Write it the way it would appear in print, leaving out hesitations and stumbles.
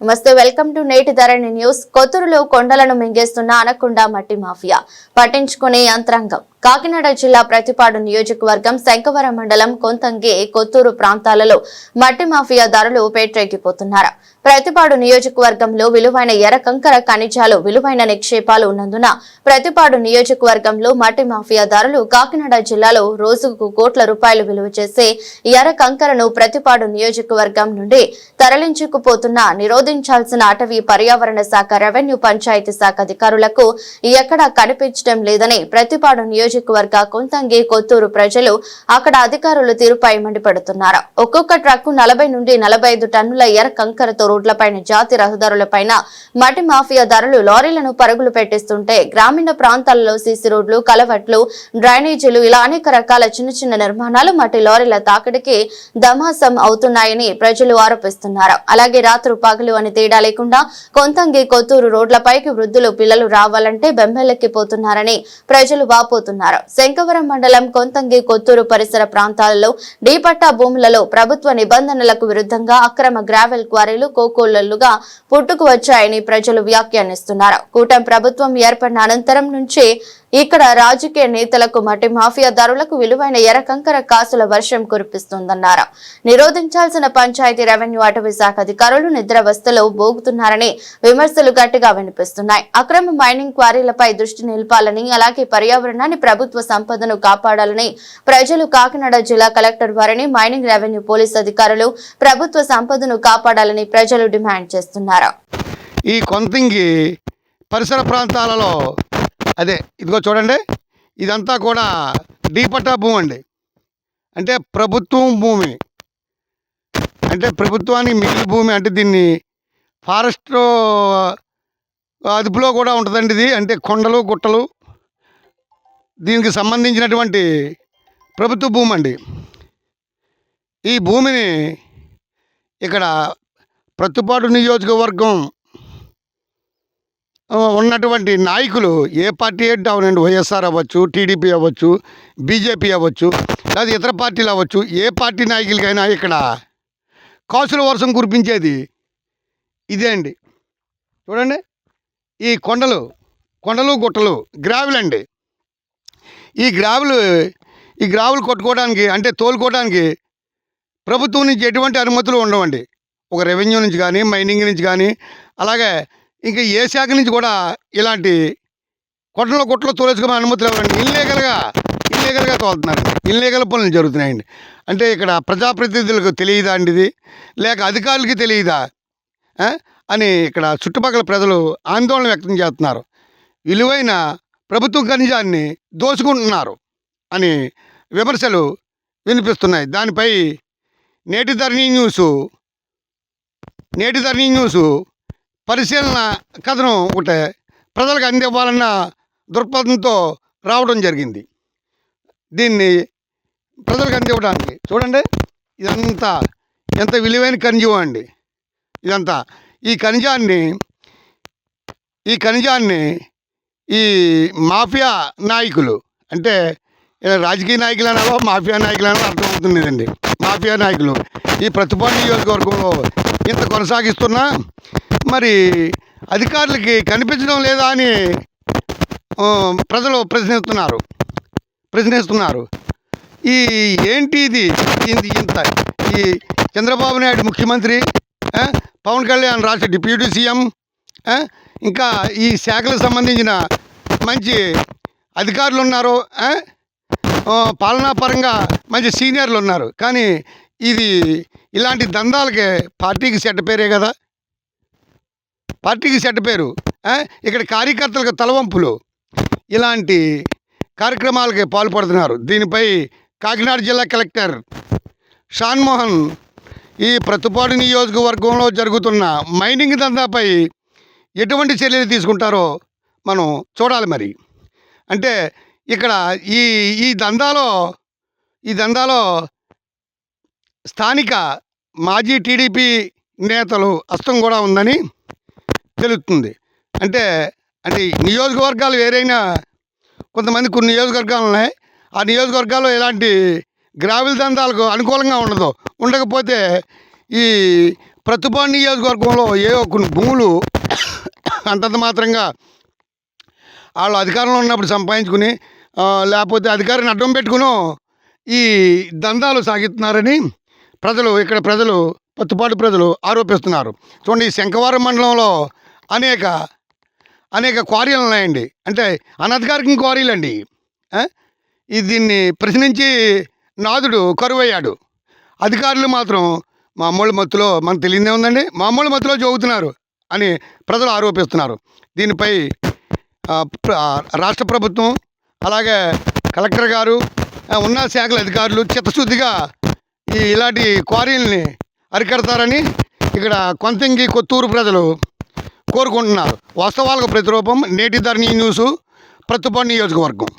నమస్తే, welcome to నేటి ధరణి news. కొత్తూరులో కొండలను మింగేస్తున్న అనకొండ మట్టి మాఫియా పట్టించుకునే యంత్రాంగం. కాకినాడ జిల్లా ప్రతిపాడు నియోజకవర్గం శంకవరం మండలం కొంతంగి కొత్తూరు ప్రాంతాలలో మట్టి మాఫియా దారులు పేట్రెక్కిపోతున్నారు. ప్రతిపాడు నియోజకవర్గంలో విలువైన ఎర్ర కంకర ఖనిజాలు, విలువైన నిక్షేపాలు ఉన్నందున ప్రతిపాడు నియోజకవర్గంలో మట్టి మాఫియా దారులు కాకినాడ జిల్లాలో రోజుకు కోట్ల రూపాయలు విలువ చేసే ఎర్ర కంకరను ప్రతిపాడు నియోజకవర్గం నుండి తరలించుకుపోతున్న నిరోధించాల్సిన అటవీ పర్యావరణ శాఖ, రెవెన్యూ, పంచాయతీ శాఖ అధికారులకు ఎక్కడా కనిపించడం లేదని ప్రతిపాడు నియోజకవర్గ కొంతంగి కొత్తూరు ప్రజలు, అక్కడ అధికారుల తీరుపై మండిపడుతున్నారు. ఒక్కొక్క ట్రక్కు 40 నుండి 45 టన్నుల ఎర్ర కంకరతో రోడ్లపైన, జాతి రహదారులపైన మట్టి మాఫియా దారులు లారీలను పరుగులు పెట్టిస్తుంటే గ్రామీణ ప్రాంతాలలో సీసీ రోడ్లు, కలవట్లు, డ్రైనేజీలు ఇలా అనేక రకాల చిన్న చిన్న నిర్మాణాలు మట్టి లారీల తాకిడికి దమాసం అవుతున్నాయని ప్రజలు ఆరోపిస్తున్నారు. అలాగే రాత్రు పగలు అని తేడా లేకుండా కొంతంగి కొత్తూరు రోడ్లపైకి వృద్ధులు, పిల్లలు రావాలంటే బెంబెలెక్కిపోతున్నారని ప్రజలు వాపోతున్నారు. శంకవరం మండలం కొంతంగి కొత్తూరు పరిసర ప్రాంతాలలో డీపట్టా భూములలో ప్రభుత్వ నిబంధనలకు విరుద్ధంగా అక్రమ గ్రావెల్ క్వారీలు కోకొల్లలుగా పుట్టుకు వచ్చాయని ప్రజలు వ్యాఖ్యానిస్తున్నారు. కూటమి ప్రభుత్వం ఏర్పడిన అనంతరం నుంచి ఇక్కడ రాజకీయ నేతలకు, మట్టి మాఫియాదారులకు విలువైన ఎర్ర కంకర కాసుల వర్షం కురిపిస్తుందన్నారు. నిరోధించాల్సిన పంచాయతీ, రెవెన్యూ, అటవీ శాఖ అధికారులు నిద్రావస్థలో బోగుతున్నారని విమర్శలు గట్టిగా వినిపిస్తున్నాయి. అక్రమ మైనింగ్ క్వారీలపై దృష్టి నిలపాలని, అలాగే పర్యావరణాన్ని, ప్రభుత్వ సంపదను కాపాడాలని ప్రజలు కాకినాడ జిల్లా కలెక్టర్ వారిని, మైనింగ్, రెవెన్యూ, పోలీసు అధికారులు ప్రభుత్వ సంపదను కాపాడాలని ప్రజలు డిమాండ్ చేస్తున్నారు. ఈ కొంతంగి పరిసర ప్రాంతాలలో అదే ఇదిగో చూడండి, ఇదంతా కూడా డీపట్టా భూమి అండి. అంటే ప్రభుత్వం భూమి, అంటే ప్రభుత్వానికి మిగిలిన భూమి. అంటే దీన్ని ఫారెస్ట్ అదుపులో కూడా ఉంటుందండి. ఇది అంటే కొండలు, గుట్టలు, దీనికి సంబంధించినటువంటి ప్రభుత్వ భూమి అండి. ఈ భూమిని ఇక్కడ ప్రతిపాడు నియోజకవర్గం ఉన్నటువంటి నాయకులు, ఏ పార్టీ అంటే అవునండి, వైఎస్ఆర్ అవ్వచ్చు, టీడీపీ అవ్వచ్చు, బీజేపీ అవ్వచ్చు, లేదా ఇతర పార్టీలు అవ్వచ్చు, ఏ పార్టీ నాయకులకైనా ఇక్కడ కాసుల వర్షం కురిపించేది ఇదే అండి. చూడండి, ఈ కొండలు గుట్టలు గ్రావెల్ అండి. ఈ గ్రావెల్ కొట్టుకోవడానికి, అంటే తోలుకోవడానికి ప్రభుత్వం నుంచి ఎటువంటి అనుమతులు ఉండవండి. ఒక రెవెన్యూ నుంచి కానీ, మైనింగ్ నుంచి కానీ, అలాగే ఇంకా ఏ శాఖ నుంచి కూడా ఇలాంటి గుట్టలు తోలేసుకునే అనుమతులు ఇవ్వండి. ఇల్లీగల్గా తోలుతున్నారు. ఇల్లీగల్ పనులు జరుగుతున్నాయండి. అంటే ఇక్కడ ప్రజాప్రతినిధులకు తెలియదా అండి ఇది, లేక అధికారులకి తెలియదా అని ఇక్కడ చుట్టుపక్కల ప్రజలు ఆందోళన వ్యక్తం చేస్తున్నారు. విలువైన ప్రభుత్వ ఖనిజాన్ని దోచుకుంటున్నారు అని విమర్శలు వినిపిస్తున్నాయి. దానిపై నేటి ధరణి న్యూసు పరిశీలన కథనం ఒకటే ప్రజలకు అందివ్వాలన్న దృక్పథంతో రావడం జరిగింది. దీన్ని ప్రజలకు అందివ్వడానికి చూడండి, ఇదంతా ఎంత విలువైన ఖనిజం అండి. ఇదంతా ఈ ఖనిజాన్ని ఈ మాఫియా నాయకులు, అంటే రాజకీయ నాయకులు అనాలో మాఫియా నాయకులు అనాలో అర్థమవుతుంది లేదండి. మాఫియా నాయకులు ఈ ప్రతిపాడు నియోజకవర్గంలో ఇంత కొనసాగిస్తున్నా మరి అధికారులకి కనిపించడం లేదా అని ప్రజలు ప్రశ్నిస్తున్నారు. ఈ ఏంటి ఇది ఇంత ఈ చంద్రబాబు నాయుడు ముఖ్యమంత్రి, పవన్ కళ్యాణ్ రాష్ట్ర డిప్యూటీ సీఎం, ఇంకా ఈ శాఖలకు సంబంధించిన మంచి అధికారులు ఉన్నారు, పాలనాపరంగా మంచి సీనియర్లు ఉన్నారు. కానీ ఇది ఇలాంటి దందాలకే పార్టీకి చెడ్డ పేరే కదా, పార్టీకి చెడ్డ పేరు. ఇక్కడ కార్యకర్తలకు తలవంపులు, ఇలాంటి కార్యక్రమాలకి పాల్పడుతున్నారు. దీనిపై కాకినాడ జిల్లా కలెక్టర్ షాన్మోహన్ ఈ ప్రతిపాడు నియోజకవర్గంలో జరుగుతున్న మైనింగ్ దందాపై ఎటువంటి చర్యలు తీసుకుంటారో మనం చూడాలి. మరి అంటే ఇక్కడ ఈ దందాలో స్థానిక మాజీ టీడీపీ నేతలు హస్తం కూడా ఉందని తెలుస్తుంది. అంటే నియోజకవర్గాలు వేరైనా కొంతమంది కొన్ని నియోజకవర్గాలు ఉన్నాయి. ఆ నియోజకవర్గాల్లో ఎలాంటి గ్రావెల్ దందాలకు అనుకూలంగా ఉండకపోతే ఈ ప్రతిపాడు నియోజకవర్గంలో కొన్ని భూములు అంతంత మాత్రంగా వాళ్ళు అధికారంలో ఉన్నప్పుడు సంపాదించుకుని లేకపోతే అధికారాన్ని అడ్డం పెట్టుకుని ఈ దందాలు సాగిస్తున్నారని ఇక్కడ ప్రజలు పత్తిపాడు ప్రజలు ఆరోపిస్తున్నారు. చూడండి, ఈ శంఖవరం మండలంలో అనేక క్వారీలు ఉన్నాయండి. అంటే అనధికారిక క్వారీలు అండి. దీన్ని ప్రశ్నించి నాదుడు కరువయ్యాడు. అధికారులు మాత్రం మామూలు మత్తులో మనకు తెలియదే ఉందండి, మామూలు మత్తులో జోగుతున్నారు అని ప్రజలు ఆరోపిస్తున్నారు. దీనిపై రాష్ట్ర ప్రభుత్వం అలాగే కలెక్టర్ గారు ఉన్నత శాఖల అధికారులు చిత్తశుద్ధిగా ఇలాంటి క్వారీలని అరికడతారని ఇక్కడ కొంతంగి కొత్తూరు ప్రజలు కోరుకుంటున్నారు. వాస్తవాలకు ప్రతిరూపం నేటి ధరణి న్యూస్, ప్రతిపాడు నియోజకవర్గం.